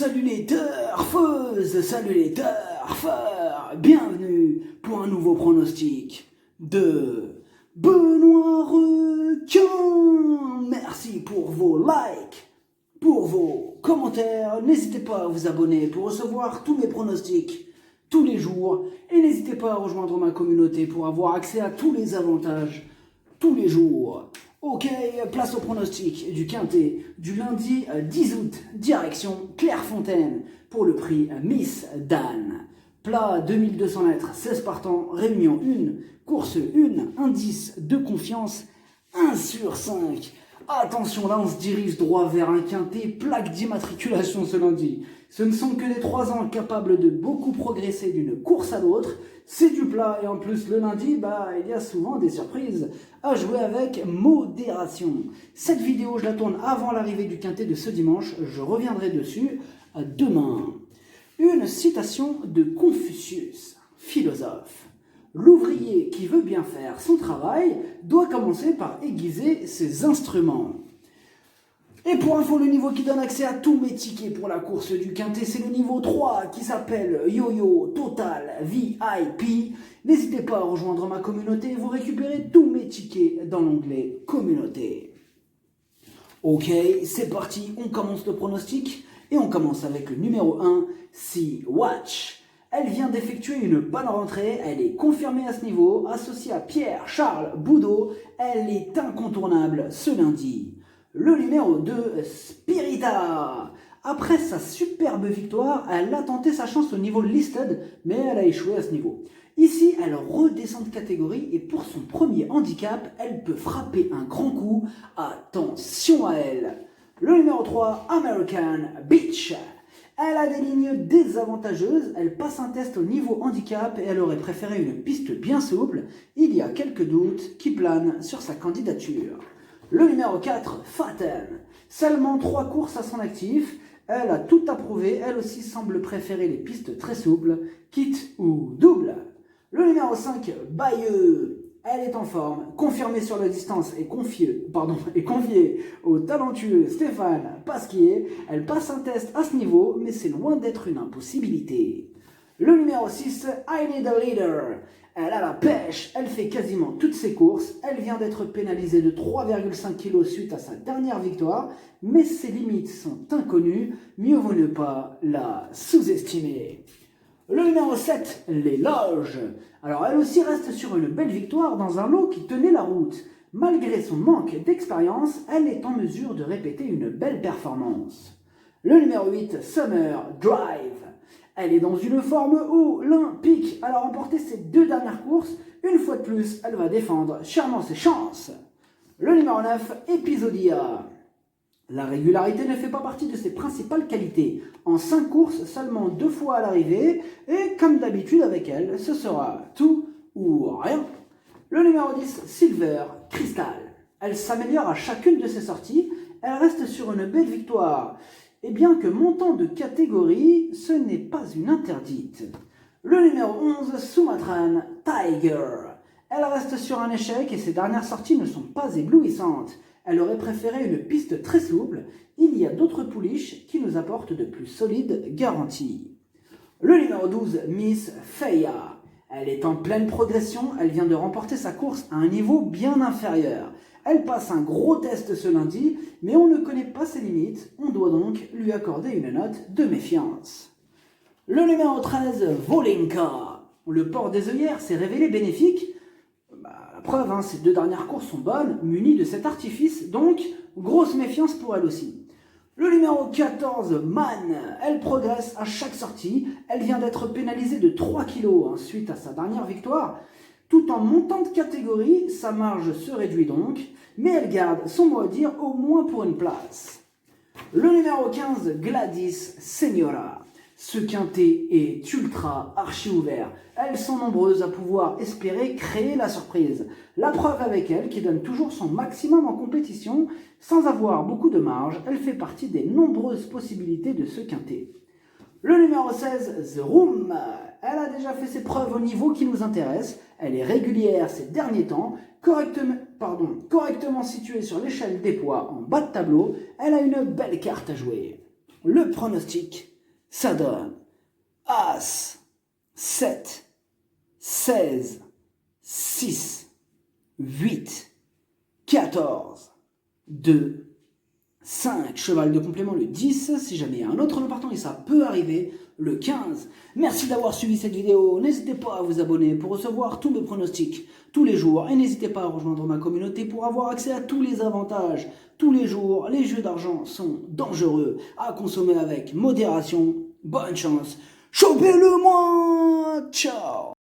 Salut les turfeuses, salut les turfeurs, bienvenue pour un nouveau pronostic de Benoît Requin. Merci pour vos likes, pour vos commentaires. N'hésitez pas à vous abonner pour recevoir tous mes pronostics tous les jours. Et n'hésitez pas à rejoindre ma communauté pour avoir accès à tous les avantages tous les jours. Ok, place au pronostic du Quintet du lundi 10 août, direction Clairefontaine pour le prix Miss Dan. Plat 2200 mètres, 16 partants, réunion 1, course 1, indice de confiance 1 sur 5. Attention, là on se dirige droit vers un Quintet, plaque d'immatriculation ce lundi. Ce ne sont que des 3 ans capables de beaucoup progresser d'une course à l'autre. C'est du plat et en plus le lundi, il y a souvent des surprises à jouer avec modération. Cette vidéo, je la tourne avant l'arrivée du Quintet de ce dimanche. Je reviendrai dessus demain. Une citation de Confucius, philosophe. L'ouvrier qui veut bien faire son travail doit commencer par aiguiser ses instruments. Et pour info, le niveau qui donne accès à tous mes tickets pour la course du Quintet, c'est le niveau 3 qui s'appelle Yo-Yo Total VIP. N'hésitez pas à rejoindre ma communauté et vous récupérez tous mes tickets dans l'onglet Communauté. Ok, c'est parti, on commence le pronostic et on commence avec le numéro 1, Sea Watch. Elle vient d'effectuer une bonne rentrée, elle est confirmée à ce niveau, associée à Pierre-Charles Boudot, elle est incontournable ce lundi. Le numéro 2, Spirita. Après sa superbe victoire, elle a tenté sa chance au niveau listed, mais elle a échoué à ce niveau. Ici, elle redescend de catégorie et pour son premier handicap, elle peut frapper un grand coup. Attention à elle. Le numéro 3, American Beach. Elle a des lignes désavantageuses, elle passe un test au niveau handicap et elle aurait préféré une piste bien souple. Il y a quelques doutes qui planent sur sa candidature. Le numéro 4, Faten. Seulement 3 courses à son actif. Elle a tout approuvé. Elle aussi semble préférer les pistes très souples, quitte ou double. Le numéro 5, Bayeux. Elle est en forme, confirmée sur la distance et confiée au talentueux Stéphane Pasquier. Elle passe un test à ce niveau, mais c'est loin d'être une impossibilité. Le numéro 6, I Need a Leader. Elle a la pêche, elle fait quasiment toutes ses courses, elle vient d'être pénalisée de 3,5 kg suite à sa dernière victoire, mais ses limites sont inconnues, mieux vaut ne pas la sous-estimer. Le numéro 7, les loges. Alors elle aussi reste sur une belle victoire dans un lot qui tenait la route. Malgré son manque d'expérience, elle est en mesure de répéter une belle performance. Le numéro 8, Summer Drive. Elle est dans une forme olympique. Elle a remporté ses 2 dernières courses. Une fois de plus, elle va défendre chèrement ses chances. Le numéro 9, Episodia. La régularité ne fait pas partie de ses principales qualités. En 5 courses, seulement 2 fois à l'arrivée. Et comme d'habitude avec elle, ce sera tout ou rien. Le numéro 10, Silver Crystal. Elle s'améliore à chacune de ses sorties. Elle reste sur une belle victoire. Et bien que montant de catégorie, ce n'est pas une interdite. Le numéro 11, Sumatran Tiger. Elle reste sur un échec et ses dernières sorties ne sont pas éblouissantes. Elle aurait préféré une piste très souple. Il y a d'autres pouliches qui nous apportent de plus solides garanties. Le numéro 12, Miss Feia. Elle est en pleine progression, elle vient de remporter sa course à un niveau bien inférieur. Elle passe un gros test ce lundi, mais on ne connaît pas ses limites, on doit donc lui accorder une note de méfiance. Le numéro 13, Volinka. Le port des œillères s'est révélé bénéfique. La preuve, ses 2 dernières courses sont bonnes, munies de cet artifice, donc grosse méfiance pour elle aussi. Le numéro 14, Man, elle progresse à chaque sortie, elle vient d'être pénalisée de 3 kg suite à sa dernière victoire. Tout en montant de catégorie, sa marge se réduit donc, mais elle garde son mot à dire au moins pour une place. Le numéro 15, Gladys Senora. Ce Quintet est ultra archi ouvert. Elles sont nombreuses à pouvoir espérer créer la surprise. La preuve avec elle qui donne toujours son maximum en compétition, sans avoir beaucoup de marge, elle fait partie des nombreuses possibilités de ce Quintet. Le numéro 16, The Room. Elle a déjà fait ses preuves au niveau qui nous intéresse. Elle est régulière ces derniers temps, correctement située sur l'échelle des poids en bas de tableau. Elle a une belle carte à jouer. Le pronostic Ça donne As, 7, 16, 6, 8, 14, 2, 5, cheval de complément le 10, si jamais il y a un autre nom partant et ça peut arriver, le 15. Merci d'avoir suivi cette vidéo, n'hésitez pas à vous abonner pour recevoir tous mes pronostics tous les jours et n'hésitez pas à rejoindre ma communauté pour avoir accès à tous les avantages. Tous les jours, les jeux d'argent sont dangereux à consommer avec modération. Bonne chance, chopez-le moi, ciao.